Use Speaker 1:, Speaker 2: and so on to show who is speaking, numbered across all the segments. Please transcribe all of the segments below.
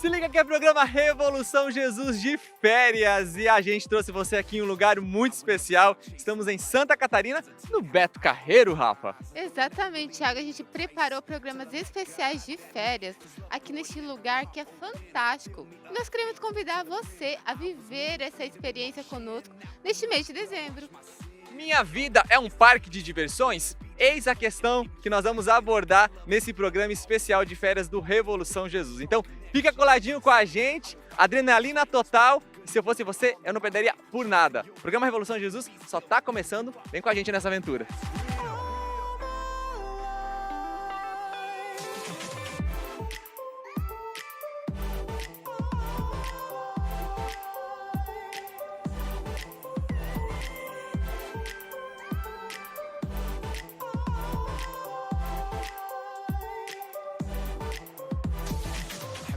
Speaker 1: Se liga que é programa Revolução Jesus de férias e a gente trouxe você aqui em um lugar muito especial. Estamos em Santa Catarina, no Beto Carreiro, Rafa.
Speaker 2: Exatamente, Thiago. A gente preparou programas especiais de férias aqui neste lugar que é fantástico. E nós queremos convidar você a viver essa experiência conosco neste mês de dezembro.
Speaker 1: Minha vida é um parque de diversões? Eis a questão que nós vamos abordar nesse programa especial de férias do Revolução Jesus. Então, fica coladinho com a gente, adrenalina total. Se eu fosse você, eu não perderia por nada. O programa Revolução Jesus só tá começando. Vem com a gente nessa aventura.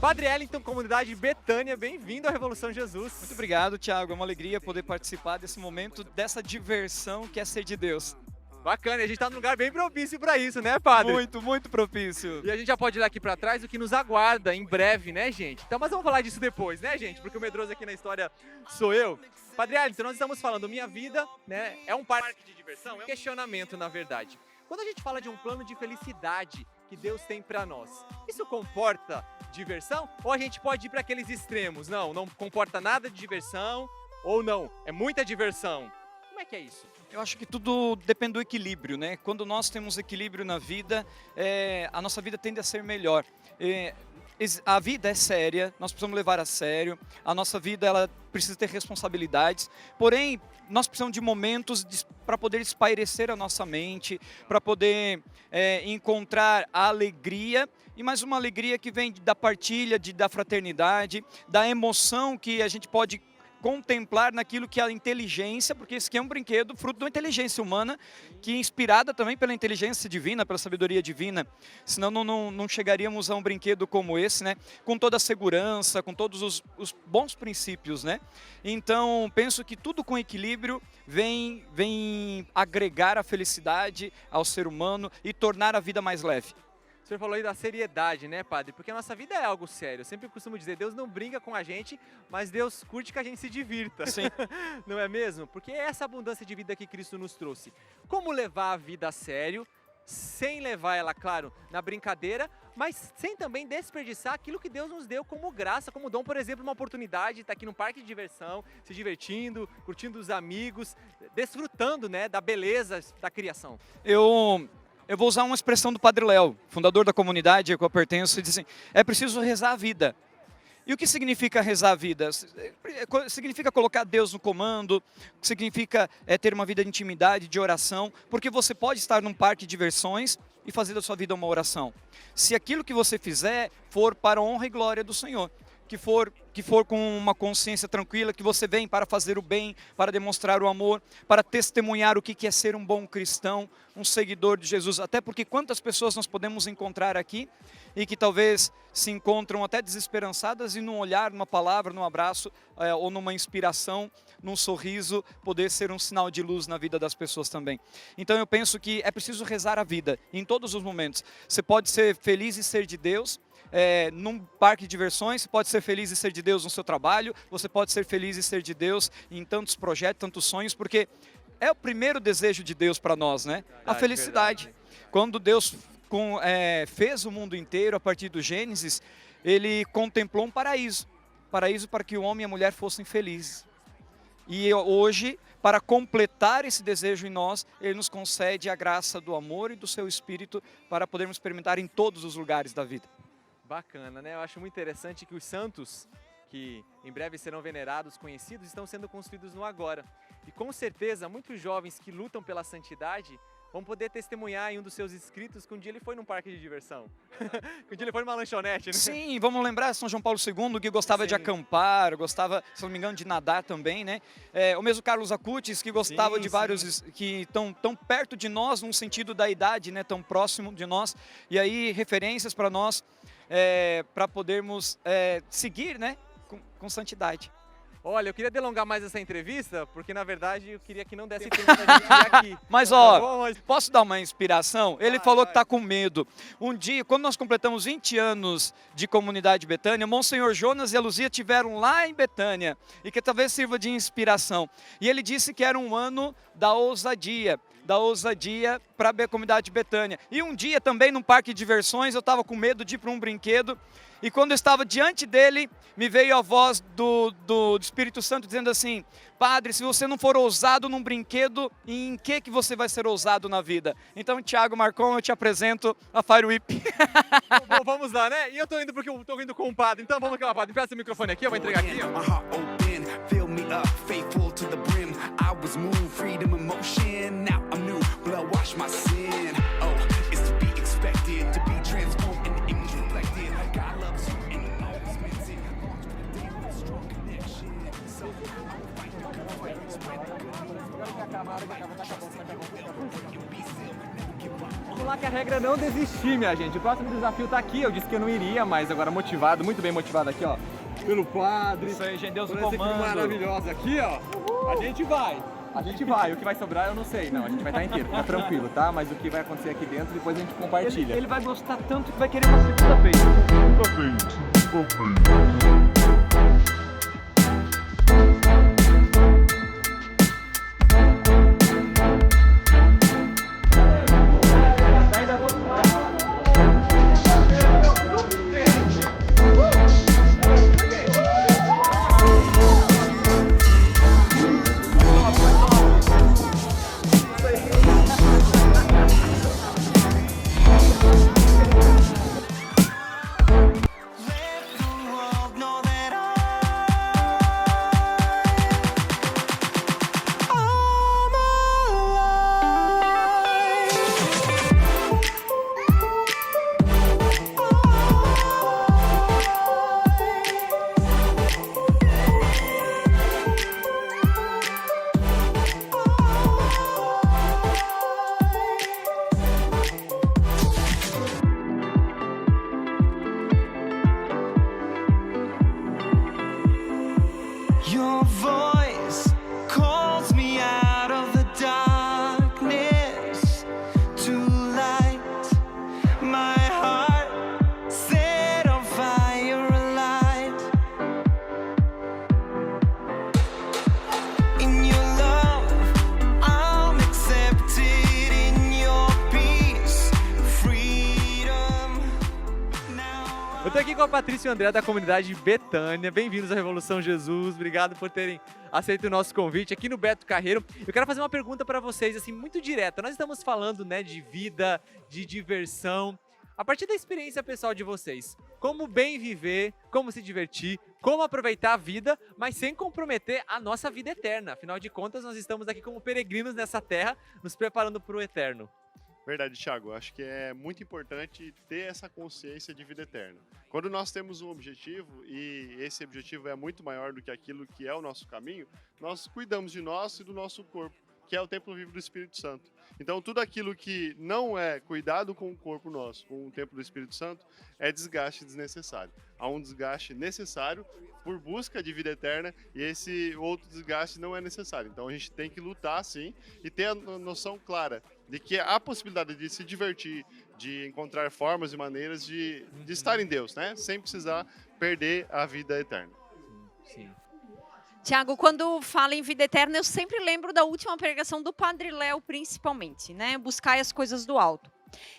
Speaker 1: Padre Ellington, comunidade Betânia, bem-vindo à Revolução Jesus.
Speaker 3: Muito obrigado, Thiago. É uma alegria poder participar desse momento, dessa diversão que é ser de Deus.
Speaker 1: Bacana, e a gente tá num lugar bem propício para isso, né, Padre?
Speaker 3: Muito, muito propício.
Speaker 1: E a gente já pode ir lá aqui para trás o que nos aguarda em breve, né, gente? Então, mas vamos falar disso depois, né, gente? Porque o medroso aqui na história sou eu. Padre Ellington, nós estamos falando, minha vida, né, é um parque de diversão, é um questionamento, na verdade. Quando a gente fala de um plano de felicidade que Deus tem para nós, isso comporta diversão? Ou a gente pode ir para aqueles extremos? Não comporta nada de diversão, ou não, é muita diversão. Como é que é isso?
Speaker 3: Eu acho que tudo depende do equilíbrio, né? Quando nós temos equilíbrio na vida, a nossa vida tende a ser melhor. A vida é séria, nós precisamos levar a sério, a nossa vida ela precisa ter responsabilidades, porém nós precisamos de momentos para poder espairecer a nossa mente, para poder encontrar a alegria, e mais uma alegria que vem da partilha, da fraternidade, da emoção que a gente pode contemplar naquilo que é a inteligência, porque esse aqui é um brinquedo fruto da inteligência humana, que é inspirada também pela inteligência divina, pela sabedoria divina, senão não chegaríamos a um brinquedo como esse, né? Com toda a segurança, com todos os bons princípios, né? Então, penso que tudo com equilíbrio vem agregar a felicidade ao ser humano e tornar a vida mais leve.
Speaker 1: O senhor falou aí da seriedade, né, Padre? Porque a nossa vida é algo sério. Eu sempre costumo dizer, Deus não brinca com a gente, mas Deus curte que a gente se divirta.
Speaker 3: Sim.
Speaker 1: Não é mesmo? Porque é essa abundância de vida que Cristo nos trouxe. Como levar a vida a sério, sem levar ela, claro, na brincadeira, mas sem também desperdiçar aquilo que Deus nos deu como graça, como dom, por exemplo, uma oportunidade de estar aqui num parque de diversão, se divertindo, curtindo os amigos, desfrutando, né, da beleza da criação.
Speaker 3: Eu vou usar uma expressão do Padre Léo, fundador da comunidade a qual eu pertenço, e diz assim, é preciso rezar a vida. E o que significa rezar a vida? Significa colocar Deus no comando, significa ter uma vida de intimidade, de oração, porque você pode estar num parque de diversões e fazer da sua vida uma oração. Se aquilo que você fizer for para a honra e glória do Senhor, que for com uma consciência tranquila, que você vem para fazer o bem, para demonstrar o amor, para testemunhar o que é ser um bom cristão, um seguidor de Jesus. Até porque quantas pessoas nós podemos encontrar aqui e que talvez se encontram até desesperançadas e num olhar, numa palavra, num abraço ou numa inspiração, num sorriso, poder ser um sinal de luz na vida das pessoas também. Então eu penso que é preciso rezar a vida em todos os momentos. Você pode ser feliz e ser de Deus, num parque de diversões, você pode ser feliz e ser de Deus no seu trabalho, você pode ser feliz e ser de Deus em tantos projetos, tantos sonhos, porque é o primeiro desejo de Deus para nós, né? A felicidade. Quando Deus fez o mundo inteiro, a partir do Gênesis, Ele contemplou um paraíso. Paraíso para que o homem e a mulher fossem felizes. E hoje, para completar esse desejo em nós, Ele nos concede a graça do amor e do seu Espírito para podermos experimentar em todos os lugares da vida.
Speaker 1: Bacana, né? Eu acho muito interessante que os santos, que em breve serão venerados, conhecidos, estão sendo construídos no agora. E com certeza, muitos jovens que lutam pela santidade vão poder testemunhar em um dos seus escritos que um dia ele foi num parque de diversão. Que um dia ele foi numa lanchonete, né?
Speaker 3: Sim, vamos lembrar São João Paulo II, que gostava de acampar, gostava, se não me engano, de nadar também, né? O mesmo Carlos Acutis, que gostava de vários que estão tão perto de nós, num sentido da idade, né? Tão próximo de nós. E aí, referências para nós, para podermos seguir, né? Com santidade.
Speaker 1: Olha, eu queria delongar mais essa entrevista, porque na verdade eu queria que não desse tempo pra gente ir aqui.
Speaker 3: Mas
Speaker 1: Tá
Speaker 3: ó,
Speaker 1: bom, mas-
Speaker 3: posso dar uma inspiração? Ele
Speaker 1: Vai,
Speaker 3: falou
Speaker 1: vai.
Speaker 3: que tá com medo. Um dia, quando nós completamos 20 anos de Comunidade Betânia, Monsenhor Jonas e a Luzia tiveram lá em Betânia, e que talvez sirva de inspiração. E ele disse que era um ano da ousadia para a Comunidade Betânia. E um dia também num parque de diversões, eu estava com medo de ir para um brinquedo, e quando eu estava diante dele, me veio a voz do Espírito Santo dizendo assim: Padre, se você não for ousado num brinquedo, em que você vai ser ousado na vida? Então, Thiago Marcon, eu te apresento a Fire Whip.
Speaker 1: Bom, vamos lá, né? E eu tô indo porque eu tô indo com o padre. Então vamos lá, padre. Empresta o microfone aqui, eu vou entregar aqui, ó.
Speaker 4: My heart open, fill me up, faithful to the brim. I was moved, freedom, emotion. Now I'm new, blood wash my sin. Oh, it's to be expected, to be transformed in the image reflected. God loves you and all is missing. Launch for the day with a strong connection. So I will fight the good fight, spread the good
Speaker 1: Vamos lá que a regra é não desistir, minha gente. O próximo desafio tá aqui. Eu disse que eu não iria, mas agora motivado, muito bem motivado aqui, ó. Pelo padre.
Speaker 3: Isso aí, gente, Deus
Speaker 1: por
Speaker 3: no
Speaker 1: essa equipe
Speaker 3: comando.
Speaker 1: maravilhosa aqui, ó. A gente vai. A gente vai. O que vai sobrar eu não sei. Não, a gente vai estar inteiro. Fica tranquilo, tá? Mas o que vai acontecer aqui dentro, depois a gente compartilha.
Speaker 3: Ele vai gostar tanto que vai querer uma segunda vez.
Speaker 4: Your voice calls me out of the darkness to light. My heart set on fire alight. In your love, I'm accepted. In your peace, freedom. Now
Speaker 1: Eu tô aqui com a Patrícia e o André da comunidade Betânia. Bem-vindos à Revolução Jesus. Obrigado por terem aceito o nosso convite aqui no Beto Carreiro. Eu quero fazer uma pergunta para vocês, assim, muito direta. Nós estamos falando, né, de vida, de diversão. A partir da experiência pessoal de vocês, como bem viver, como se divertir, como aproveitar a vida, mas sem comprometer a nossa vida eterna. Afinal de contas, nós estamos aqui como peregrinos nessa terra, nos preparando para o eterno.
Speaker 5: Verdade, Thiago. Acho que é muito importante ter essa consciência de vida eterna. Quando nós temos um objetivo e esse objetivo é muito maior do que aquilo que é o nosso caminho, nós cuidamos de nós e do nosso corpo, que é o templo vivo do Espírito Santo. Então, tudo aquilo que não é cuidado com o corpo nosso, com o templo do Espírito Santo, é desgaste desnecessário. Há um desgaste necessário por busca de vida eterna e esse outro desgaste não é necessário. Então, a gente tem que lutar, sim, e ter a noção clara de que há a possibilidade de se divertir, de encontrar formas e maneiras de estar em Deus, né? Sem precisar perder a vida eterna.
Speaker 1: Sim.
Speaker 6: Tiago, quando fala em vida eterna, eu sempre lembro da última pregação do Padre Léo, principalmente, né? Buscai as coisas do alto.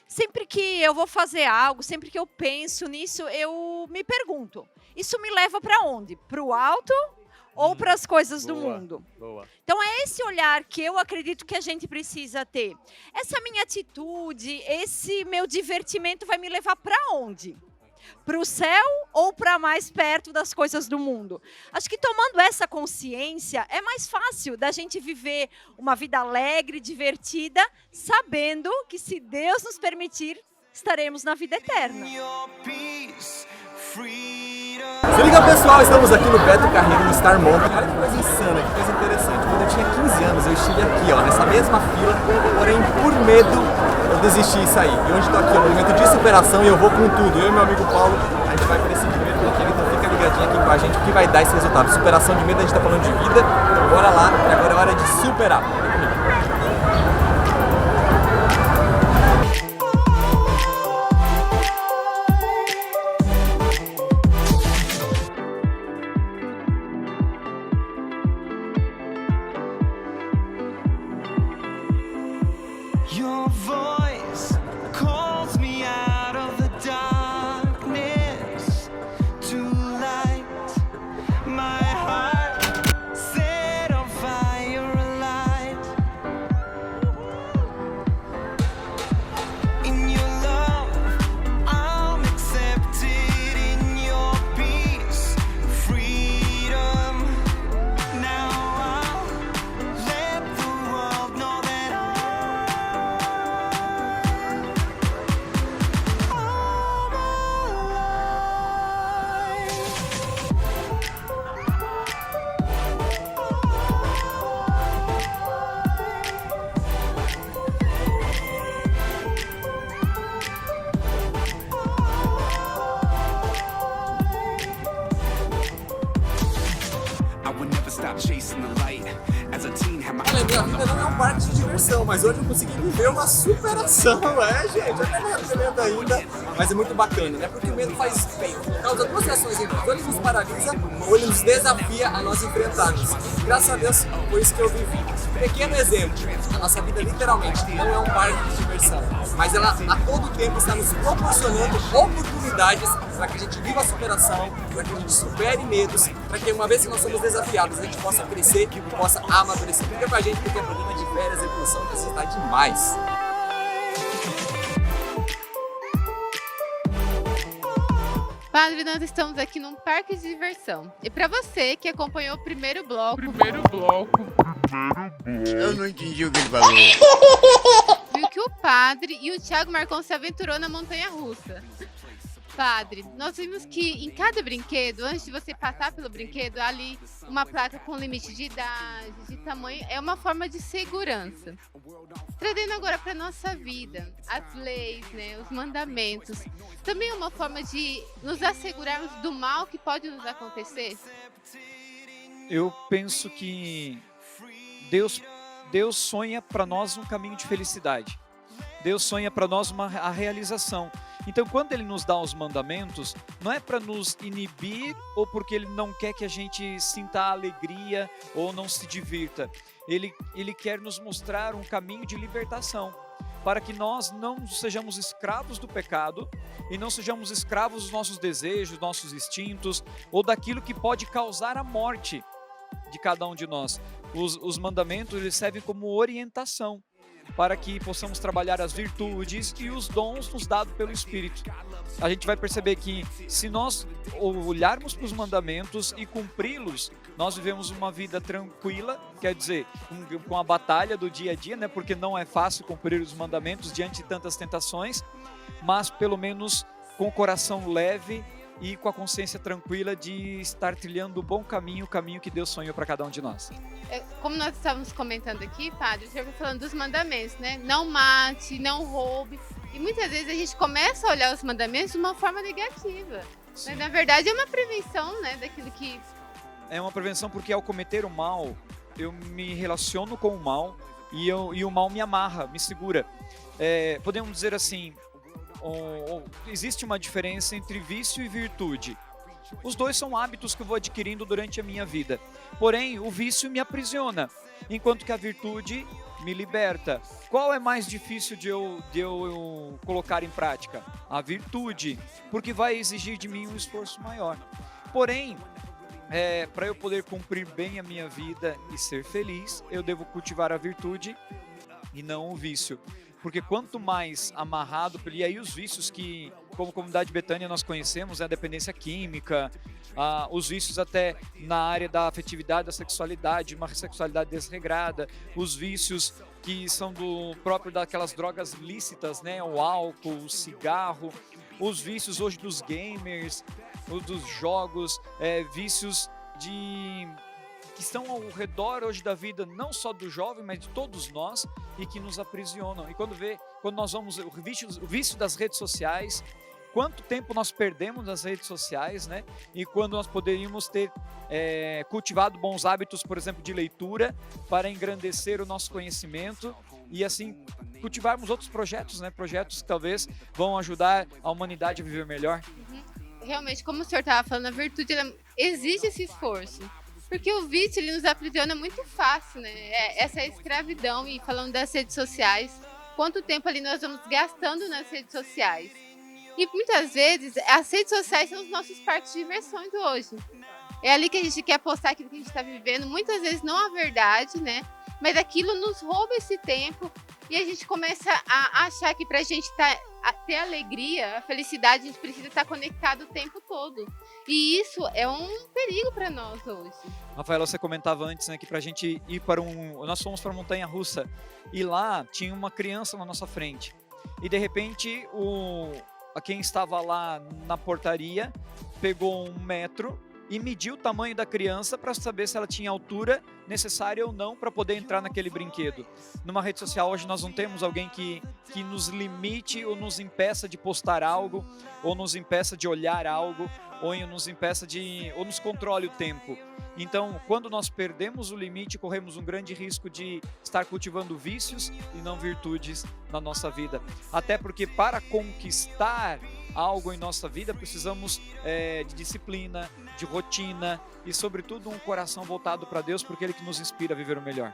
Speaker 6: Sempre que eu vou fazer algo, sempre que eu penso nisso, eu me pergunto, isso me leva para onde? Para o alto ou para as coisas do
Speaker 1: Boa,
Speaker 6: mundo?
Speaker 1: boa.
Speaker 6: Então é esse olhar que eu acredito que a gente precisa ter. Essa minha atitude, esse meu divertimento vai me levar para onde? Para o céu ou para mais perto das coisas do mundo? Acho que tomando essa consciência é mais fácil da gente viver uma vida alegre, divertida, sabendo que se Deus nos permitir, estaremos na vida eterna.
Speaker 4: your peace, freedom.
Speaker 7: Se liga, pessoal, estamos aqui no Beto Carreiro, no Star Mountain. Olha que coisa insana, que coisa interessante. Quando eu tinha 15 anos, eu estive aqui, ó, nessa mesma fila, porém, por medo, eu desisti e saí. E hoje estou aqui, é um momento de superação e eu vou com tudo. Eu e meu amigo Paulo, a gente vai para esse primeiro pequeno, então fica ligadinho aqui com a gente o que vai dar esse resultado. Superação de medo, a gente tá falando de vida. Bora lá, e agora é hora de superar. Vem comigo.
Speaker 4: Your voice calls me out of the darkness to light. My heart set on fire alight. In your love, I'm accepted. In your peace, freedom. Now I'll let the world know that I'm I would never stop chasing the light. As a teen, had my
Speaker 7: Olha, minha vida não é um parque de diversão, mas hoje eu consegui viver uma superação, gente. Eu não tô tremendo ainda, mas é muito bacana, né? Porque o medo faz bem, causa duas reações em nós. Ou ele nos paralisa, ou ele nos desafia a nós enfrentarmos. Graças a Deus, foi isso que eu vivi. Pequeno exemplo, a nossa vida literalmente não é um parque de diversão, mas ela a todo tempo está nos proporcionando oportunidades para que a gente viva a superação, para que a gente supere medos, para que uma vez que nós somos desafiados, a gente possa crescer e possa amadurecer. Fica com a gente porque é programa de férias, evolução, que está demais.
Speaker 2: Padre, nós estamos aqui num parque de diversão. E para você que acompanhou o primeiro bloco,
Speaker 8: Eu não entendi o que ele falou.
Speaker 2: viu que o padre e o Thiago Marcon se aventurou na montanha-russa. Padre, nós vimos que em cada brinquedo, antes de você passar pelo brinquedo, há ali uma placa com limite de idade, de tamanho, é uma forma de segurança. Trazendo agora para nossa vida, as leis, né, os mandamentos, também é uma forma de nos assegurarmos do mal que pode nos acontecer?
Speaker 3: Eu penso que Deus sonha para nós um caminho de felicidade. Deus sonha para nós a realização. Então, quando Ele nos dá os mandamentos, não é para nos inibir ou porque Ele não quer que a gente sinta a alegria ou não se divirta. Ele quer nos mostrar um caminho de libertação, para que nós não sejamos escravos do pecado e não sejamos escravos dos nossos desejos, nossos instintos ou daquilo que pode causar a morte de cada um de nós. Os mandamentos eles servem como orientação para que possamos trabalhar as virtudes e os dons nos dados pelo Espírito. A gente vai perceber que se nós olharmos para os mandamentos e cumpri-los, nós vivemos uma vida tranquila, quer dizer, com a batalha do dia a dia, né? Porque não é fácil cumprir os mandamentos diante de tantas tentações, mas pelo menos com o coração leve e com a consciência tranquila de estar trilhando o bom caminho, o caminho que Deus sonhou para cada um de nós.
Speaker 2: Como nós estávamos comentando aqui, padre, o senhor foi falando dos mandamentos, né? Não mate, não roube. E muitas vezes a gente começa a olhar os mandamentos de uma forma negativa. Mas, na verdade, é uma prevenção, né, daquilo que...
Speaker 3: É uma prevenção porque ao cometer o mal, eu me relaciono com o mal e o mal me amarra, me segura. Podemos dizer assim, existe uma diferença entre vício e virtude. Os dois são hábitos que eu vou adquirindo durante a minha vida. Porém, o vício me aprisiona, enquanto que a virtude me liberta. Qual é mais difícil de eu colocar em prática? A virtude, porque vai exigir de mim um esforço maior. Porém, para eu poder cumprir bem a minha vida e ser feliz, eu devo cultivar a virtude e não o vício. Porque quanto mais amarrado, e aí os vícios que, como Comunidade Betânia, nós conhecemos, a dependência química, os vícios até na área da afetividade, da sexualidade, uma sexualidade desregrada, os vícios que são do próprio daquelas drogas lícitas, né, o álcool, o cigarro, os vícios hoje dos gamers, dos jogos, vícios que estão ao redor hoje da vida, não só do jovem, mas de todos nós, e que nos aprisionam. E quando nós vamos, o vício das redes sociais quanto tempo nós perdemos nas redes sociais, né? E quando nós poderíamos ter cultivado bons hábitos, por exemplo, de leitura, para engrandecer o nosso conhecimento e assim cultivarmos outros projetos, né? Projetos que talvez vão ajudar a humanidade a viver melhor.
Speaker 2: Realmente, como o senhor estava falando, a virtude ela exige esse esforço. Porque o vício ele nos aprisiona muito fácil, né? Essa escravidão, e falando das redes sociais, quanto tempo ali nós vamos gastando nas redes sociais. E muitas vezes as redes sociais são os nossos parques de diversões hoje. É ali que a gente quer postar aquilo que a gente está vivendo, muitas vezes não a verdade, né? Mas aquilo nos rouba esse tempo e a gente começa a achar que para a gente ter alegria, a felicidade, a gente precisa estar conectado o tempo todo. E isso é um perigo para nós hoje.
Speaker 3: Rafaela, você comentava antes, né, que pra gente ir nós fomos para a montanha-russa e lá tinha uma criança na nossa frente. E de repente quem estava lá na portaria pegou 1 metro e mediu o tamanho da criança para saber se ela tinha altura necessária ou não para poder entrar naquele brinquedo. Numa rede social hoje nós não temos alguém que nos limite ou nos impeça de postar algo, ou nos impeça de olhar algo, ou nos impeça ou nos controle o tempo. Então, quando nós perdemos o limite, corremos um grande risco de estar cultivando vícios e não virtudes na nossa vida. Até porque para conquistar algo em nossa vida, precisamos de disciplina, de rotina e, sobretudo, um coração voltado para Deus, porque Ele que nos inspira a viver o melhor.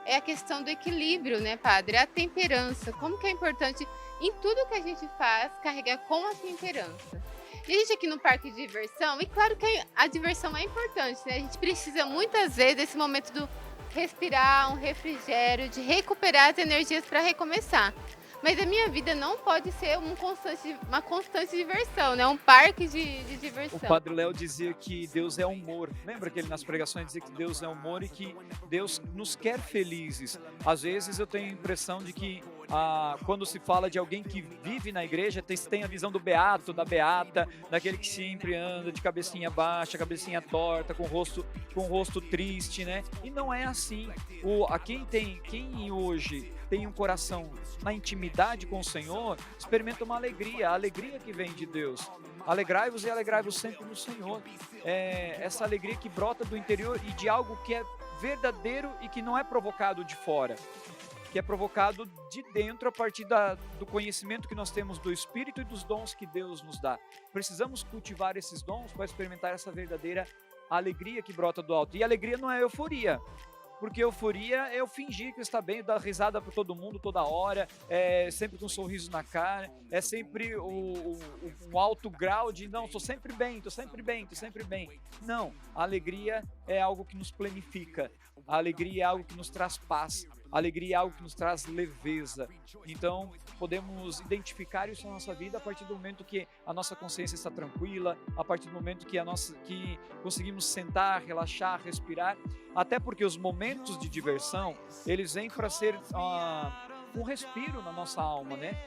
Speaker 2: É a questão do equilíbrio, né, padre? A temperança. Como que é importante em tudo que a gente faz, carregar com a temperança. E a gente aqui no parque de diversão, e claro que a diversão é importante, né? A gente precisa muitas vezes desse momento do respirar, um refrigério, de recuperar as energias para recomeçar. Mas a minha vida não pode ser uma constante diversão, né? Um parque de diversão.
Speaker 3: O Padre Léo dizia que Deus é humor. Lembra que ele nas pregações dizia que Deus é humor e que Deus nos quer felizes. Às vezes eu tenho a impressão de que quando se fala de alguém que vive na igreja, tem a visão do beato, da beata, daquele que sempre anda de cabecinha baixa, cabecinha torta, com o rosto triste, né? E não é assim. Quem hoje tem um coração na intimidade com o Senhor, experimenta uma alegria, a alegria que vem de Deus. Alegrai-vos e alegrai-vos sempre no Senhor. Essa alegria que brota do interior e de algo que é verdadeiro e que não é provocado de fora, que é provocado de dentro a partir do conhecimento que nós temos do Espírito e dos dons que Deus nos dá. Precisamos cultivar esses dons para experimentar essa verdadeira alegria que brota do alto. E alegria não é euforia, porque euforia é eu fingir que está bem, dar risada para todo mundo toda hora, sempre com um sorriso na cara, é sempre um alto grau de não, estou sempre bem. Não, a alegria é algo que nos planifica, a alegria é algo que nos traz paz, a alegria é algo que nos traz leveza. Então, podemos identificar isso na nossa vida a partir do momento que a nossa consciência está tranquila, a partir do momento que conseguimos sentar, relaxar, respirar, até porque os momentos de diversão, eles vêm para ser um respiro na nossa alma, né?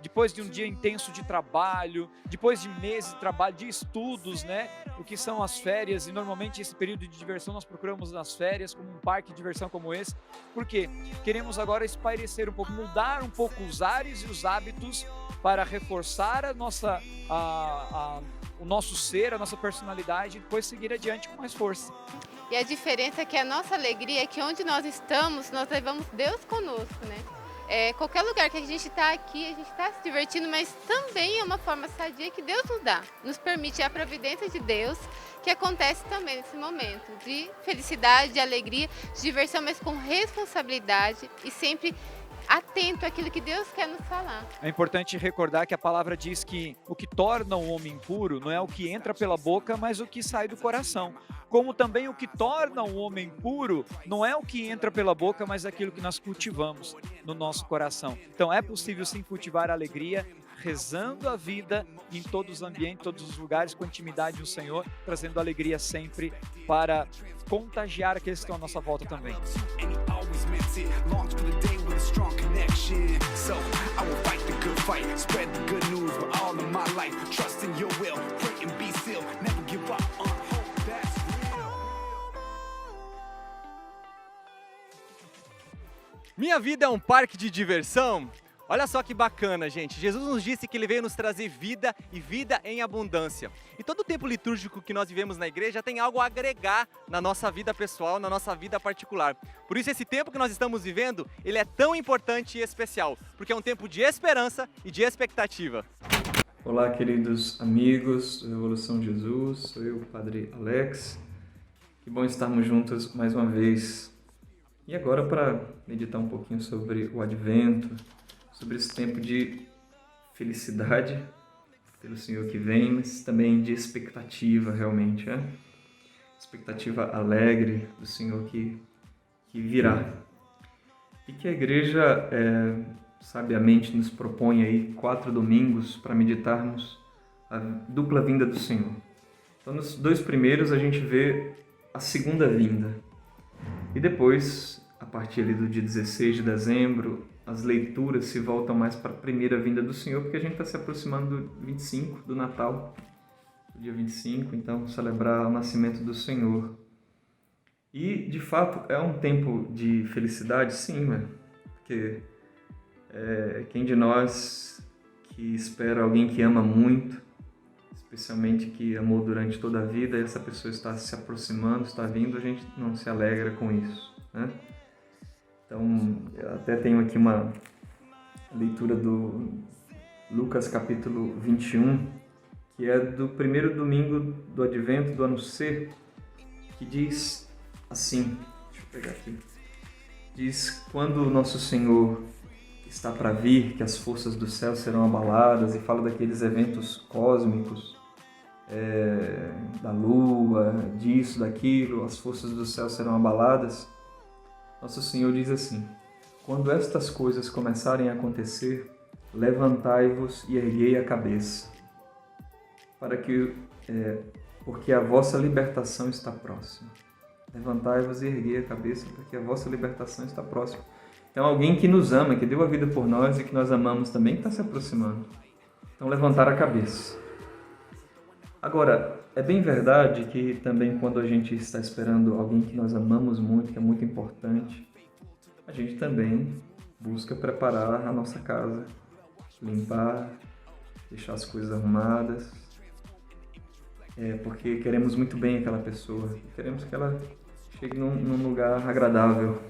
Speaker 3: Depois de um dia intenso de trabalho, depois de meses de trabalho, de estudos, né? O que são as férias, e normalmente esse período de diversão nós procuramos nas férias, como um parque de diversão como esse, porque queremos agora espairecer um pouco, mudar um pouco os ares e os hábitos para reforçar o nosso ser, a nossa personalidade, e depois seguir adiante com mais força.
Speaker 2: E a diferença é que a nossa alegria é que onde nós estamos, nós levamos Deus conosco, né? Qualquer lugar que a gente está aqui, a gente está se divertindo, mas também é uma forma sadia que Deus nos dá. Nos permite a providência de Deus, que acontece também nesse momento de felicidade, de alegria, de diversão, mas com responsabilidade e sempre atento àquilo que Deus quer nos falar.
Speaker 3: É importante recordar que a palavra diz que o que torna o homem impuro não é o que entra pela boca, mas o que sai do coração. Como também o que torna o homem puro não é o que entra pela boca, mas aquilo que nós cultivamos no nosso coração. Então é possível sim cultivar a alegria, rezando a vida em todos os ambientes, todos os lugares, com intimidade do Senhor, trazendo alegria sempre para contagiar aqueles que estão à nossa volta também.
Speaker 1: Minha vida é um parque de diversão? Olha só que bacana, gente. Jesus nos disse que ele veio nos trazer vida e vida em abundância. E todo o tempo litúrgico que nós vivemos na igreja tem algo a agregar na nossa vida pessoal, na nossa vida particular. Por isso esse tempo que nós estamos vivendo, ele é tão importante e especial, porque é um tempo de esperança e de expectativa.
Speaker 9: Olá, queridos amigos do Revolução Jesus, sou eu, o Padre Alex. Que bom estarmos juntos mais uma vez. E agora para meditar um pouquinho sobre o Advento, sobre esse tempo de felicidade pelo Senhor que vem, mas também de expectativa realmente, né? Expectativa alegre do Senhor que virá. E que a igreja sabiamente nos propõe aí 4 domingos para meditarmos a dupla vinda do Senhor. Então nos 2 primeiros a gente vê a segunda vinda. E depois, a partir ali do dia 16 de dezembro, as leituras se voltam mais para a primeira vinda do Senhor, porque a gente está se aproximando do 25, do Natal, do dia 25, então celebrar o nascimento do Senhor. E, de fato, é um tempo de felicidade, sim, né? Porque quem de nós que espera alguém que ama muito, especialmente que amou durante toda a vida, e essa pessoa está se aproximando, está vindo, a gente não se alegra com isso, né? Então, eu até tenho aqui uma leitura do Lucas capítulo 21, que é do primeiro domingo do Advento do ano C, que diz assim, deixa eu pegar aqui, diz: quando o nosso Senhor está para vir, que as forças do céu serão abaladas, e fala daqueles eventos cósmicos, da lua, disso, daquilo, as forças do céu serão abaladas. Nosso Senhor diz assim: quando estas coisas começarem a acontecer, levantai-vos e erguei a cabeça, porque a vossa libertação está próxima. Levantai-vos e erguei a cabeça, porque a vossa libertação está próxima. Então, alguém que nos ama, que deu a vida por nós e que nós amamos também, está se aproximando. Então, levantar a cabeça. Agora, é bem verdade que também quando a gente está esperando alguém que nós amamos muito, que é muito importante, a gente também busca preparar a nossa casa, limpar, deixar as coisas arrumadas, porque queremos muito bem aquela pessoa, queremos que ela chegue num lugar agradável.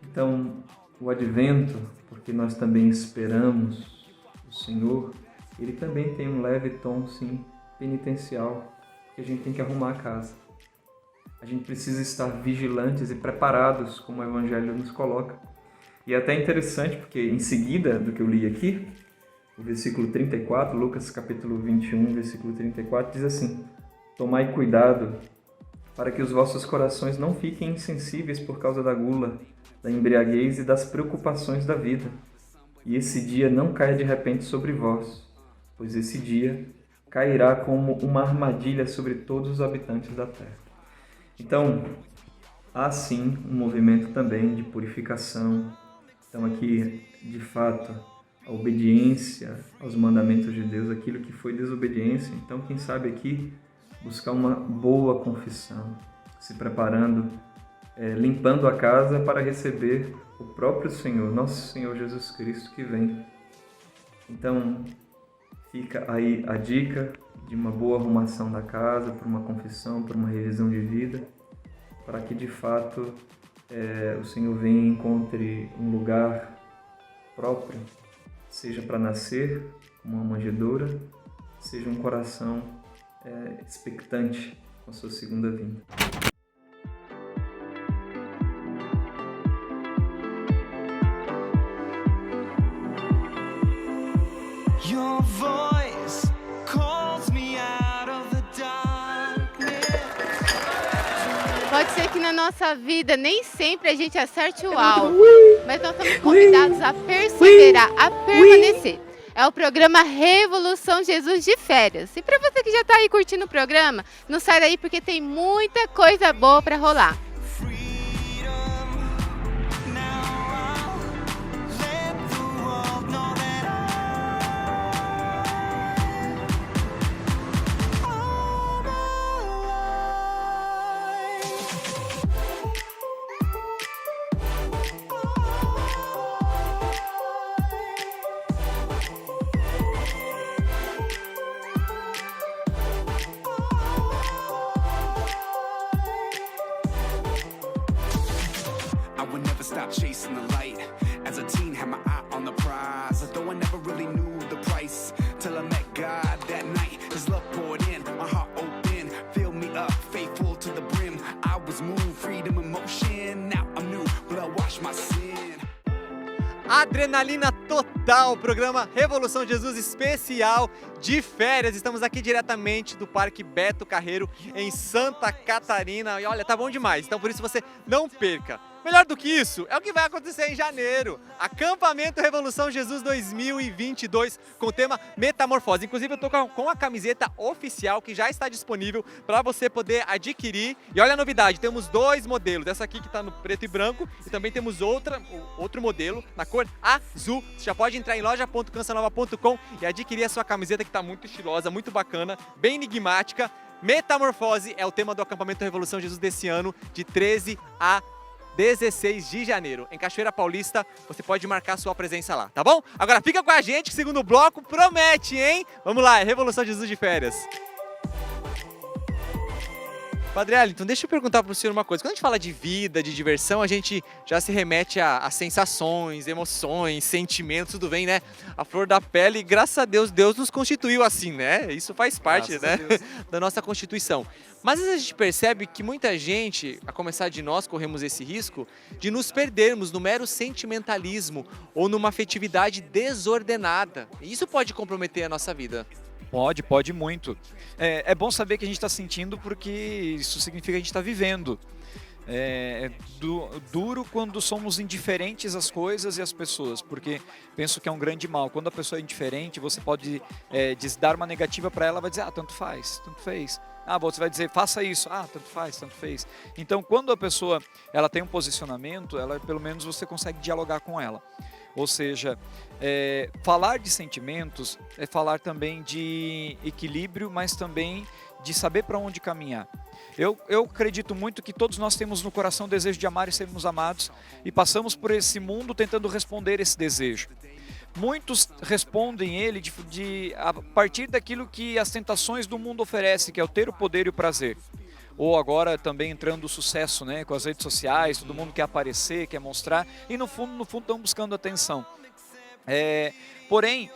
Speaker 9: Então, o Advento, porque nós também esperamos o Senhor, ele também tem um leve tom, sim, penitencial, que a gente tem que arrumar a casa. A gente precisa estar vigilantes e preparados, como o Evangelho nos coloca. E é até interessante, porque em seguida do que eu li aqui, o versículo 34, Lucas capítulo 21, versículo 34, diz assim: tomai cuidado para que os vossos corações não fiquem insensíveis por causa da gula, da embriaguez e das preocupações da vida. E esse dia não caia de repente sobre vós, pois esse dia cairá como uma armadilha sobre todos os habitantes da terra. Então, há sim um movimento também de purificação. Então aqui, de fato, a obediência aos mandamentos de Deus, aquilo que foi desobediência. Então, quem sabe aqui, buscar uma boa confissão, se preparando, limpando a casa para receber o próprio Senhor, nosso Senhor Jesus Cristo que vem. Então, fica aí a dica de uma boa arrumação da casa, por uma confissão, por uma revisão de vida, para que de fato o Senhor venha e encontre um lugar próprio, seja para nascer, como uma manjedoura, seja um coração expectante com a sua segunda vinda.
Speaker 4: Your voice calls me out of the darkness.
Speaker 2: Pode ser que na nossa vida nem sempre a gente acerte o alvo, mas nós somos convidados a perseverar, a permanecer. É o programa Revolução Jesus de Férias. E para você que já está aí curtindo o programa, não sai daí porque tem muita coisa boa para rolar.
Speaker 4: stop chasing the light. As a teen, had my eye on the prize, although I never really knew the price till I met God that night. His love poured in, my heart open, filled me up, faithful to the brim. I was moved, freedom in motion. Now I'm new, blood wash my sin.
Speaker 1: Adrenalina total, programa Revolução Jesus especial de férias. Estamos aqui diretamente do Parque Beto Carreiro, em Santa Catarina. E olha, tá bom demais, então por isso você não perca. Melhor do que isso, é o que vai acontecer em janeiro. Acampamento Revolução Jesus 2022, com o tema Metamorfose. Inclusive, eu tô com a camiseta oficial que já está disponível para você poder adquirir. E olha a novidade, temos 2 modelos. Essa aqui que está no preto e branco e também temos outro modelo na cor azul. Você já pode entrar em loja.cançanova.com e adquirir a sua camiseta que está muito estilosa, muito bacana, bem enigmática. Metamorfose é o tema do acampamento Revolução Jesus desse ano, de 13 a 16 de janeiro, em Cachoeira Paulista. Você pode marcar sua presença lá, tá bom? Agora fica com a gente que o segundo bloco promete, hein? Vamos lá, é Revolução Jesus de férias. Padre Ellington, deixa eu perguntar para o senhor uma coisa. Quando a gente fala de vida, de diversão, a gente já se remete a sensações, emoções, sentimentos, tudo bem, né? A flor da pele, graças a Deus, Deus nos constituiu assim, né? Isso faz parte, né, da nossa constituição. Mas às vezes a gente percebe que muita gente, a começar de nós, corremos esse risco de nos perdermos no mero sentimentalismo ou numa afetividade desordenada. E isso pode comprometer a nossa vida.
Speaker 3: Pode muito. É bom saber que a gente está sentindo, porque isso significa que a gente está vivendo. É duro quando somos indiferentes às coisas e às pessoas, porque penso que é um grande mal. Quando a pessoa é indiferente, você pode dar uma negativa para ela, vai dizer, tanto faz, tanto fez. Você vai dizer, faça isso, tanto faz, tanto fez. Então, quando a pessoa ela tem um posicionamento, pelo menos você consegue dialogar com ela. Ou seja, falar de sentimentos é falar também de equilíbrio, mas também de saber para onde caminhar. Eu acredito muito que todos nós temos no coração o desejo de amar e sermos amados, e passamos por esse mundo tentando responder esse desejo. Muitos respondem ele a partir daquilo que as tentações do mundo oferecem, que é o ter o poder e o prazer. Ou agora também entrando o sucesso, né, com as redes sociais, todo mundo quer aparecer, quer mostrar, e no fundo estão buscando atenção. Porém,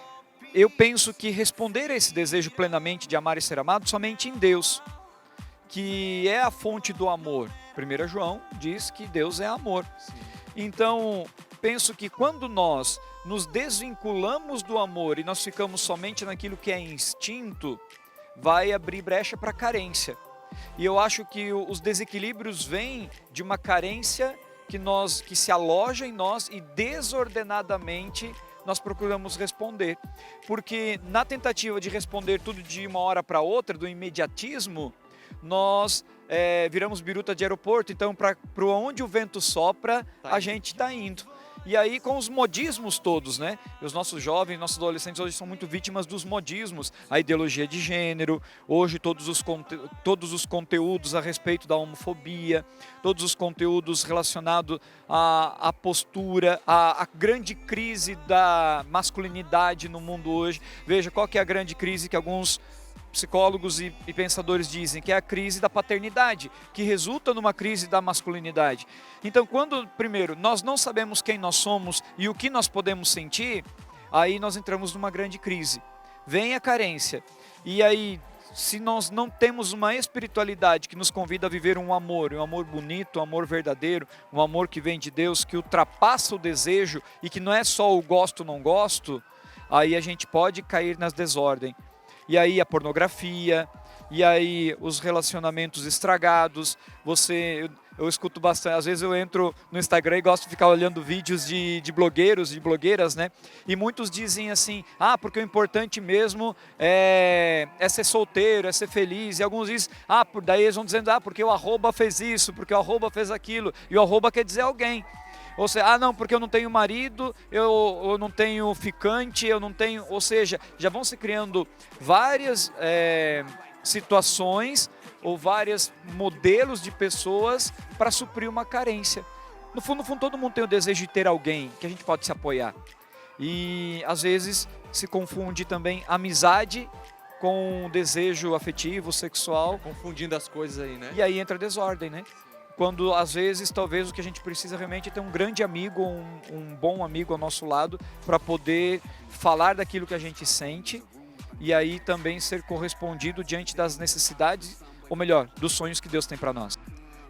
Speaker 3: eu penso que responder a esse desejo plenamente de amar e ser amado somente em Deus, que é a fonte do amor. 1 João diz que Deus é amor. Sim. Então, penso que quando nós nos desvinculamos do amor e nós ficamos somente naquilo que é instinto, vai abrir brecha para carência. E eu acho que os desequilíbrios vêm de uma carência que se aloja em nós e desordenadamente nós procuramos responder. Porque na tentativa de responder tudo de uma hora para outra, do imediatismo, nós viramos biruta de aeroporto. Então, para onde o vento sopra, a gente está indo. E aí com os modismos todos, né? Os nossos jovens, nossos adolescentes hoje são muito vítimas dos modismos. A ideologia de gênero, hoje todos os conteúdos a respeito da homofobia, todos os conteúdos relacionados à postura, à grande crise da masculinidade no mundo hoje. Veja, qual que é a grande crise que alguns psicólogos e pensadores dizem, que é a crise da paternidade, que resulta numa crise da masculinidade. Então, quando, primeiro, nós não sabemos quem nós somos e o que nós podemos sentir, aí nós entramos numa grande crise. Vem a carência. E aí, se nós não temos uma espiritualidade que nos convida a viver um amor bonito, um amor verdadeiro, um amor que vem de Deus, que ultrapassa o desejo e que não é só o gosto ou não gosto, aí a gente pode cair nas desordens. E aí a pornografia, e aí os relacionamentos estragados. Eu escuto bastante, às vezes eu entro no Instagram e gosto de ficar olhando vídeos de blogueiros e blogueiras, né? E muitos dizem assim, porque o importante mesmo é ser solteiro, é ser feliz. E alguns dizem, daí eles vão dizendo, porque o arroba fez isso, porque o arroba fez aquilo. E o arroba quer dizer alguém. Ou seja, não, porque eu não tenho marido, eu não tenho ficante, eu não tenho... Ou seja, já vão se criando várias situações ou vários modelos de pessoas para suprir uma carência. No fundo, todo mundo tem o desejo de ter alguém que a gente pode se apoiar. E, às vezes, se confunde também amizade com desejo afetivo, sexual.
Speaker 1: Confundindo as coisas aí, né?
Speaker 3: E aí entra a desordem, né? quando às vezes talvez o que a gente precisa realmente é ter um grande amigo, um bom amigo ao nosso lado para poder falar daquilo que a gente sente e aí também ser correspondido diante das necessidades, ou melhor, dos sonhos que Deus tem para nós.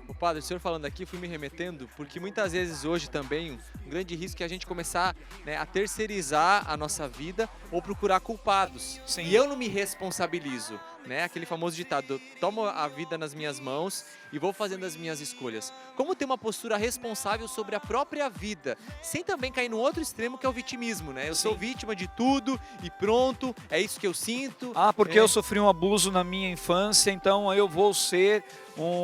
Speaker 1: O padre, o senhor falando aqui, fui me remetendo, porque muitas vezes hoje também um grande risco é a gente começar, né, a terceirizar a nossa vida ou procurar culpados.
Speaker 3: Sim.
Speaker 1: E eu não me responsabilizo, né? Aquele famoso ditado, eu tomo a vida nas minhas mãos e vou fazendo as minhas escolhas. Como ter uma postura responsável sobre a própria vida, sem também cair no outro extremo que é o vitimismo, né? Eu sou vítima de tudo e pronto, é isso que eu sinto.
Speaker 3: Porque eu sofri um abuso na minha infância, então eu vou ser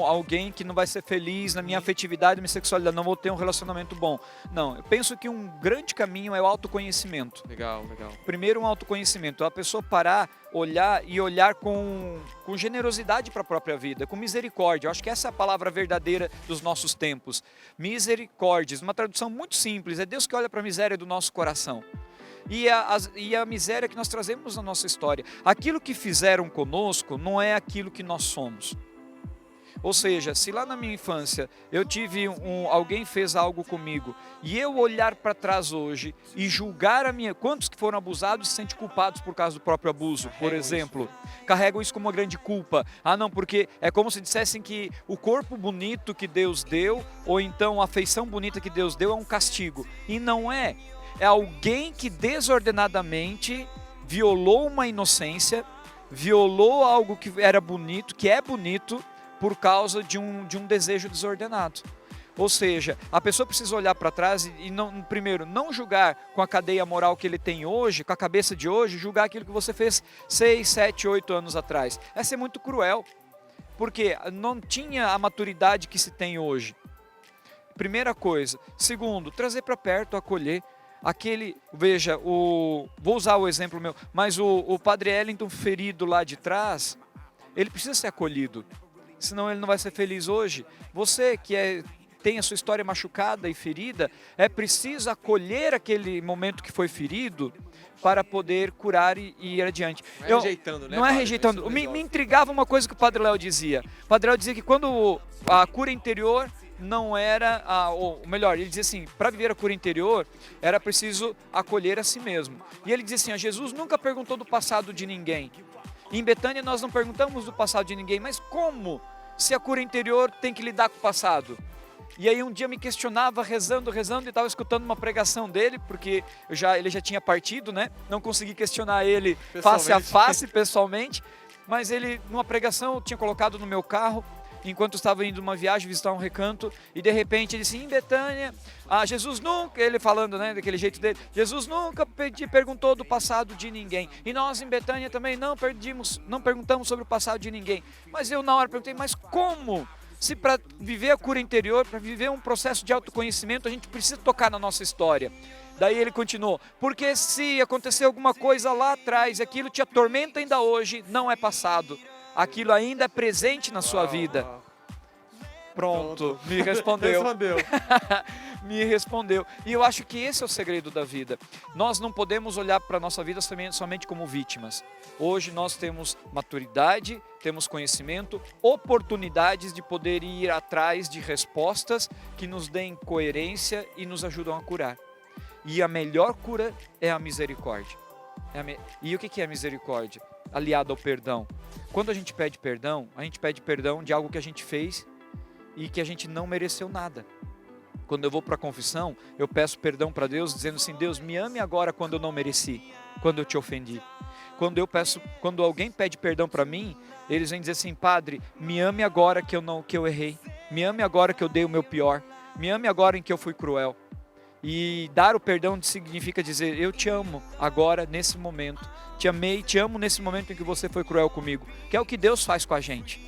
Speaker 3: alguém que não vai ser feliz na minha afetividade, na minha sexualidade, não vou ter um relacionamento bom. Não, eu penso que um grande caminho é o autoconhecimento.
Speaker 1: Legal, legal.
Speaker 3: Primeiro, um autoconhecimento, a pessoa parar, olhar com generosidade para a própria vida, com misericórdia. Eu acho que essa é a palavra verdadeira dos nossos tempos. Misericórdia, uma tradução muito simples, é Deus que olha para a miséria do nosso coração. E a miséria que nós trazemos na nossa história. Aquilo que fizeram conosco não é aquilo que nós somos. Ou seja, se lá na minha infância eu tive alguém fez algo comigo e eu olhar para trás hoje e julgar quantos que foram abusados se sentem culpados por causa do próprio abuso, por exemplo, carregam isso como uma grande culpa. Não, porque é como se dissessem que o corpo bonito que Deus deu ou então a feição bonita que Deus deu é um castigo. E não é. É alguém que desordenadamente violou uma inocência, violou algo que era bonito, que é bonito, por causa de um desejo desordenado. Ou seja, a pessoa precisa olhar para trás e primeiro, não julgar com a cadeia moral que ele tem hoje, com a cabeça de hoje, julgar aquilo que você fez 6, 7, 8 anos atrás. É ser muito cruel, porque não tinha a maturidade que se tem hoje. Primeira coisa. Segundo, trazer para perto, acolher. Veja, vou usar o exemplo meu, mas o Padre Ellington ferido lá de trás, ele precisa ser acolhido. Senão ele não vai ser feliz hoje. Você que tem a sua história machucada e ferida, é preciso acolher aquele momento que foi ferido para poder curar e ir adiante.
Speaker 1: Não é rejeitando, né?
Speaker 3: Não é rejeitando. Me intrigava uma coisa que o Padre Léo dizia. O Padre Léo dizia que quando a cura interior não era, ou melhor, ele dizia assim, para viver a cura interior, era preciso acolher a si mesmo. E ele dizia assim, Jesus nunca perguntou do passado de ninguém. Em Betânia nós não perguntamos do passado de ninguém, mas como? Se a cura interior tem que lidar com o passado. E aí um dia me questionava, rezando, e estava escutando uma pregação dele, porque ele já tinha partido, né? Não consegui questionar ele face a face, pessoalmente, mas ele, numa pregação, eu tinha colocado no meu carro, enquanto estava indo numa viagem, visitar um recanto, e de repente ele disse, em Betânia, Jesus nunca, ele falando, né, daquele jeito dele, Jesus nunca perguntou do passado de ninguém, e nós em Betânia também não perguntamos sobre o passado de ninguém, mas eu na hora perguntei, mas como? Se para viver a cura interior, para viver um processo de autoconhecimento, a gente precisa tocar na nossa história. Daí ele continuou, porque se acontecer alguma coisa lá atrás, aquilo te atormenta ainda hoje, não é passado. Aquilo ainda é presente na sua vida. Pronto, me respondeu. Me respondeu. E eu acho que esse é o segredo da vida. Nós não podemos olhar para a nossa vida somente como vítimas. Hoje nós temos maturidade, temos conhecimento, oportunidades de poder ir atrás de respostas que nos deem coerência e nos ajudam a curar. E a melhor cura é a misericórdia. E o que é a misericórdia? Aliado ao perdão. Quando a gente pede perdão de algo que a gente fez e que a gente não mereceu nada. Quando eu vou para a confissão, eu peço perdão para Deus, dizendo assim, Deus, me ame agora quando eu não mereci, quando eu te ofendi. Quando alguém pede perdão para mim, eles vêm dizer assim, Padre, me ame agora que eu errei, me ame agora que eu dei o meu pior, me ame agora em que eu fui cruel. E dar o perdão significa dizer, eu te amo agora, nesse momento. Te amei, te amo nesse momento em que você foi cruel comigo. Que é o que Deus faz com a gente.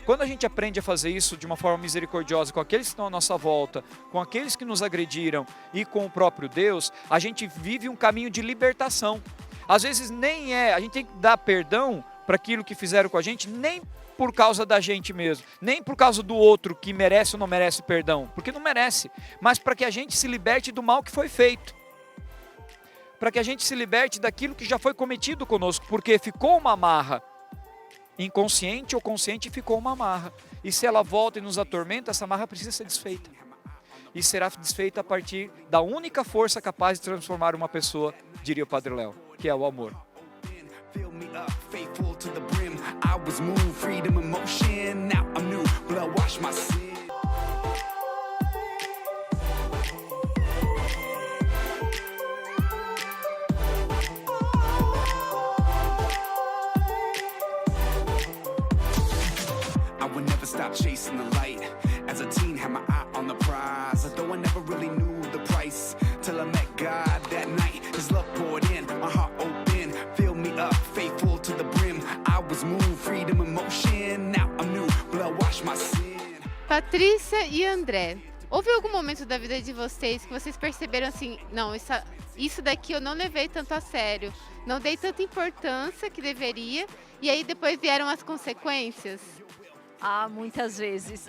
Speaker 3: Quando a gente aprende a fazer isso de uma forma misericordiosa com aqueles que estão à nossa volta, com aqueles que nos agrediram e com o próprio Deus, a gente vive um caminho de libertação. Às vezes a gente tem que dar perdão para aquilo que fizeram com a gente, nem por causa da gente mesmo, nem por causa do outro que merece ou não merece perdão, porque não merece, mas para que a gente se liberte do mal que foi feito, para que a gente se liberte daquilo que já foi cometido conosco, porque ficou uma amarra. inconsciente ou consciente, ficou uma amarra. E se ela volta e nos atormenta, essa amarra precisa ser desfeita. E será desfeita a partir da única força capaz de transformar uma pessoa, diria o Padre Léo, que é o amor.
Speaker 4: Fill me up, faithful to the brim. I was moved, freedom and motion. Now I'm new, blood wash my sin. I would never stop chasing the light. As a teen, had my eye on the prize. Although I never really knew the price till I met God that night. His love poured in, my heart open. Fill me up, faithful to the brim. I was moved, freedom and motion. Now I'm new, blood wash my sin.
Speaker 2: Patrícia e André, houve algum momento da vida de vocês que vocês perceberam assim, não, isso daqui eu não levei tanto a sério, não dei tanta importância que deveria, e aí depois vieram as consequências?
Speaker 6: Ah, muitas vezes.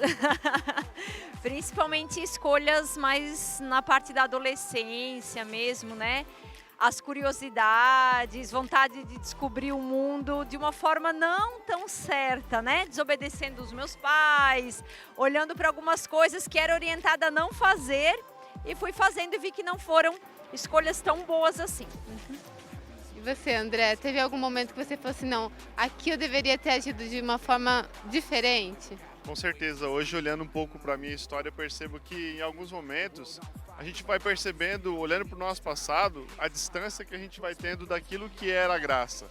Speaker 6: Principalmente escolhas mais na parte da adolescência mesmo, né? As curiosidades, vontade de descobrir o mundo de uma forma não tão certa, né? Desobedecendo os meus pais, olhando para algumas coisas que era orientada a não fazer e fui fazendo e vi que não foram escolhas tão boas assim.
Speaker 2: E você, André, teve algum momento que você falou assim, não, aqui eu deveria ter agido de uma forma diferente?
Speaker 5: Com certeza, hoje olhando um pouco para a minha história, eu percebo que em alguns momentos a gente vai percebendo, olhando para o nosso passado, a distância que a gente vai tendo daquilo que era a graça.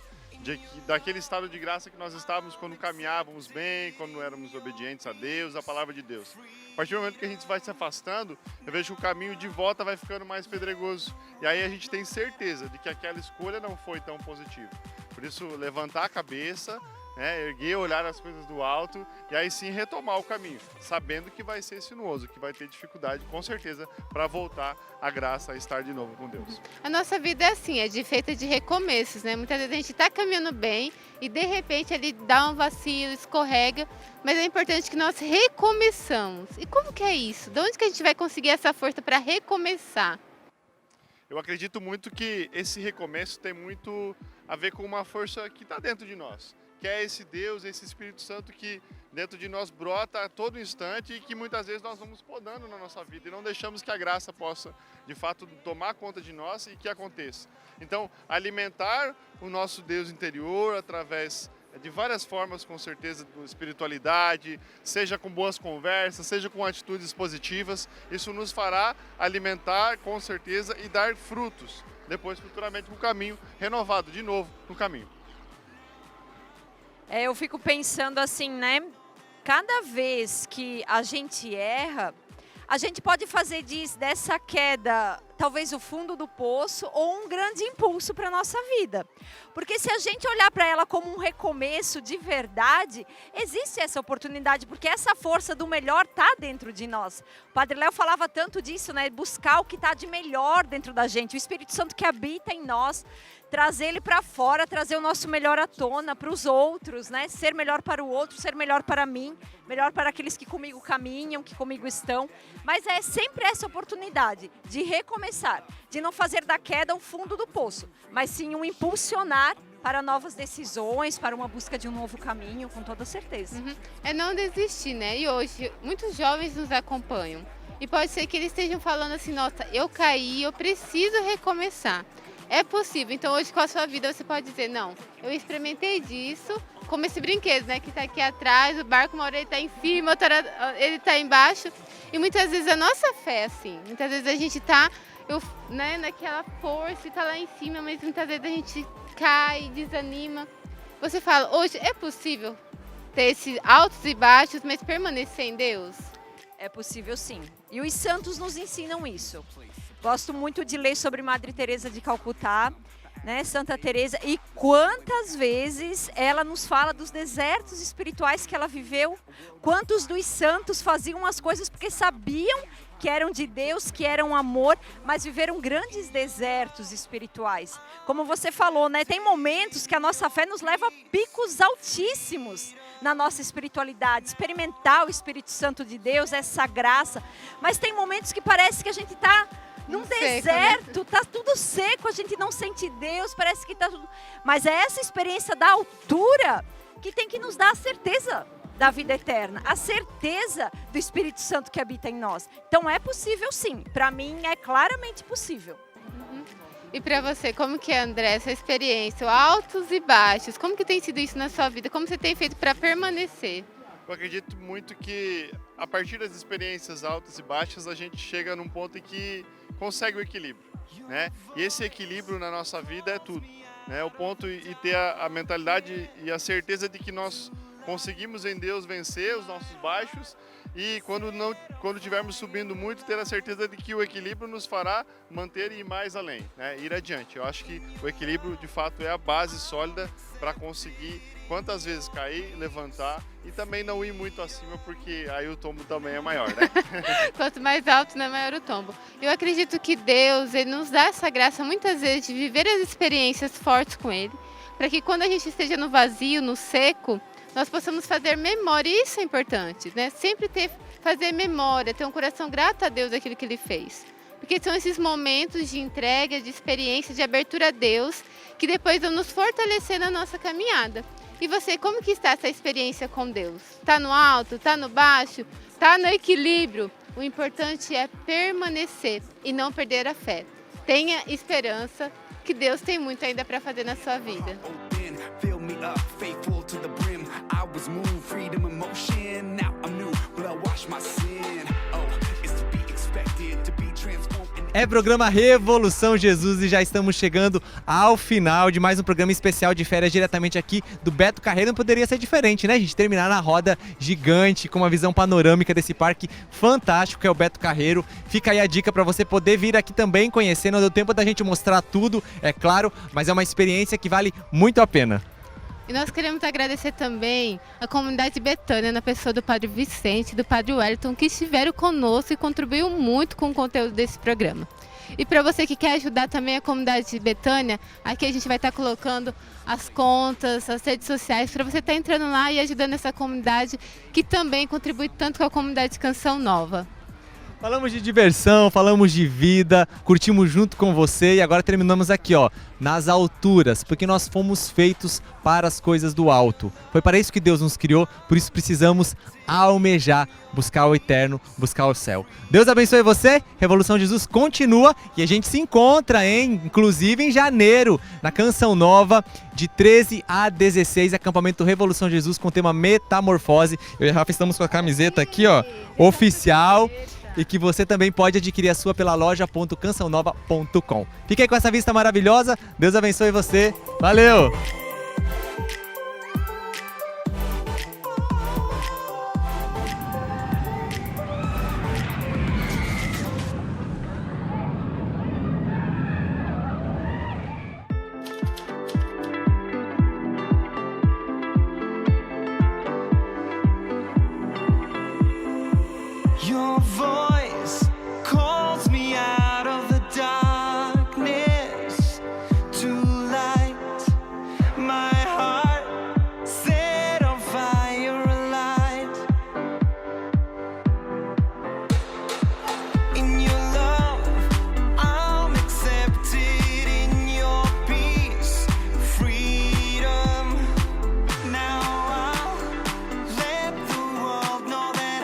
Speaker 5: Daquele estado de graça que nós estávamos quando caminhávamos bem, quando éramos obedientes a Deus, a palavra de Deus. A partir do momento que a gente vai se afastando, eu vejo que o caminho de volta vai ficando mais pedregoso. E aí a gente tem certeza de que aquela escolha não foi tão positiva. Por isso, levantar a cabeça, erguer, olhar as coisas do alto e aí sim retomar o caminho, sabendo que vai ser sinuoso, que vai ter dificuldade, com certeza, para voltar à graça, a estar de novo com Deus.
Speaker 2: A nossa vida é assim, feita de recomeços, né? Muitas vezes a gente está caminhando bem e de repente ele dá um vacilo, escorrega, mas é importante que nós recomeçamos. E como que é isso? De onde que a gente vai conseguir essa força para recomeçar?
Speaker 5: Eu acredito muito que esse recomeço tem muito a ver com uma força que está dentro de nós. Que é esse Deus, esse Espírito Santo que dentro de nós brota a todo instante e que muitas vezes nós vamos podando na nossa vida e não deixamos que a graça possa, de fato, tomar conta de nós e que aconteça. Então, alimentar o nosso Deus interior através de várias formas, com certeza, de espiritualidade, seja com boas conversas, seja com atitudes positivas, isso nos fará alimentar, com certeza, e dar frutos, depois, futuramente, no caminho, renovado de novo no caminho.
Speaker 6: Eu fico pensando assim, né? Cada vez que a gente erra, a gente pode fazer dessa queda talvez o fundo do poço ou um grande impulso para a nossa vida. Porque se a gente olhar para ela como um recomeço de verdade, existe essa oportunidade, porque essa força do melhor está dentro de nós. O Padre Léo falava tanto disso, né? Buscar o que está de melhor dentro da gente, o Espírito Santo que habita em nós, trazer ele para fora, trazer o nosso melhor à tona para os outros, né? Ser melhor para o outro, ser melhor para mim, melhor para aqueles que comigo caminham, que comigo estão. Mas é sempre essa oportunidade de recomeçar, de não fazer da queda o fundo do poço, mas sim um impulsionar para novas decisões, para uma busca de um novo caminho, com toda certeza.
Speaker 2: É não desistir, né? E hoje, muitos jovens nos acompanham. E pode ser que eles estejam falando assim, nossa, eu caí, eu preciso recomeçar. É possível. Então hoje com a sua vida você pode dizer, não, eu experimentei disso, como esse brinquedo, né? Que está aqui atrás, o barco, uma hora ele está em cima, outra hora ele está embaixo. E muitas vezes a nossa fé é assim. Muitas vezes a gente está naquela força e está lá em cima, mas muitas vezes a gente cai, desanima. Você fala, hoje é possível ter esses altos e baixos, mas permanecer em Deus?
Speaker 6: É possível sim. E os santos nos ensinam isso. Gosto muito de ler sobre Madre Teresa de Calcutá, né, Santa Teresa, e quantas vezes ela nos fala dos desertos espirituais que ela viveu, quantos dos santos faziam as coisas porque sabiam que eram de Deus, que eram amor, mas viveram grandes desertos espirituais. Como você falou, né, tem momentos que a nossa fé nos leva a picos altíssimos na nossa espiritualidade, experimentar o Espírito Santo de Deus, essa graça, mas tem momentos que parece que a gente está num deserto, né? Tá tudo seco, a gente não sente Deus, parece que tá tudo... Mas é essa experiência da altura que tem que nos dar a certeza da vida eterna, a certeza do Espírito Santo que habita em nós. Então é possível sim, para mim é claramente possível.
Speaker 2: E para você, como que é, André, essa experiência, altos e baixos, como que tem sido isso na sua vida? Como você tem feito para permanecer?
Speaker 5: Eu acredito muito que a partir das experiências altas e baixas a gente chega num ponto em que consegue o equilíbrio, né? E esse equilíbrio na nossa vida é tudo, né? O ponto e ter a mentalidade e a certeza de que nós conseguimos em Deus vencer os nossos baixos e quando estivermos subindo muito, ter a certeza de que o equilíbrio nos fará manter e ir mais além, né? Ir adiante. Eu acho que o equilíbrio, de fato, é a base sólida para conseguir quantas vezes cair, levantar e também não ir muito acima, porque aí o tombo também é maior, né?
Speaker 2: Quanto mais alto, né, maior o tombo. Eu acredito que Deus, Ele nos dá essa graça muitas vezes de viver as experiências fortes com Ele, para que quando a gente esteja no vazio, no seco, nós possamos fazer memória, e isso é importante, né? Sempre fazer memória, ter um coração grato a Deus daquilo que Ele fez. Porque são esses momentos de entrega, de experiência, de abertura a Deus, que depois vão nos fortalecer na nossa caminhada. E você, como que está essa experiência com Deus? Está no alto, está no baixo, está no equilíbrio? O importante é permanecer e não perder a fé. Tenha esperança que Deus tem muito ainda para fazer na sua vida.
Speaker 4: Fill me up, faithful to the brim. I was moved, freedom in motion. Now I'm new, but I wash my sin. Oh, it's to be expected to be transformed.
Speaker 1: É programa Revolução Jesus e já estamos chegando ao final de mais um programa especial de férias diretamente aqui do Beto Carreiro. Não poderia ser diferente, né, gente? Terminar na roda gigante com uma visão panorâmica desse parque fantástico que é o Beto Carreiro. Fica aí a dica para você poder vir aqui também conhecer. Não deu tempo da gente mostrar tudo, é claro, mas é uma experiência que vale muito a pena.
Speaker 2: E nós queremos agradecer também a comunidade Betânia, na pessoa do Padre Vicente e do Padre Wellington, que estiveram conosco e contribuíram muito com o conteúdo desse programa. E para você que quer ajudar também a comunidade Betânia, aqui a gente vai estar colocando as contas, as redes sociais, para você estar entrando lá e ajudando essa comunidade que também contribui tanto com a comunidade Canção Nova.
Speaker 1: Falamos de diversão, falamos de vida, curtimos junto com você e agora terminamos aqui, ó, nas alturas, porque nós fomos feitos para as coisas do alto. Foi para isso que Deus nos criou, por isso precisamos almejar, buscar o eterno, buscar o céu. Deus abençoe você, Revolução Jesus continua e a gente se encontra, inclusive em janeiro, na Canção Nova, de 13 a 16, acampamento Revolução Jesus com o tema Metamorfose. Eu e a Rafa estamos com a camiseta aqui, ó, oficial. E que você também pode adquirir a sua pela loja.cançãonova.com. Fique aí com essa vista maravilhosa. Deus abençoe você. Valeu!
Speaker 4: Your voice calls me out of the darkness to light. My heart set on fire alight. In your love, I'm accepted. In your peace, freedom. Now I'll let the world know that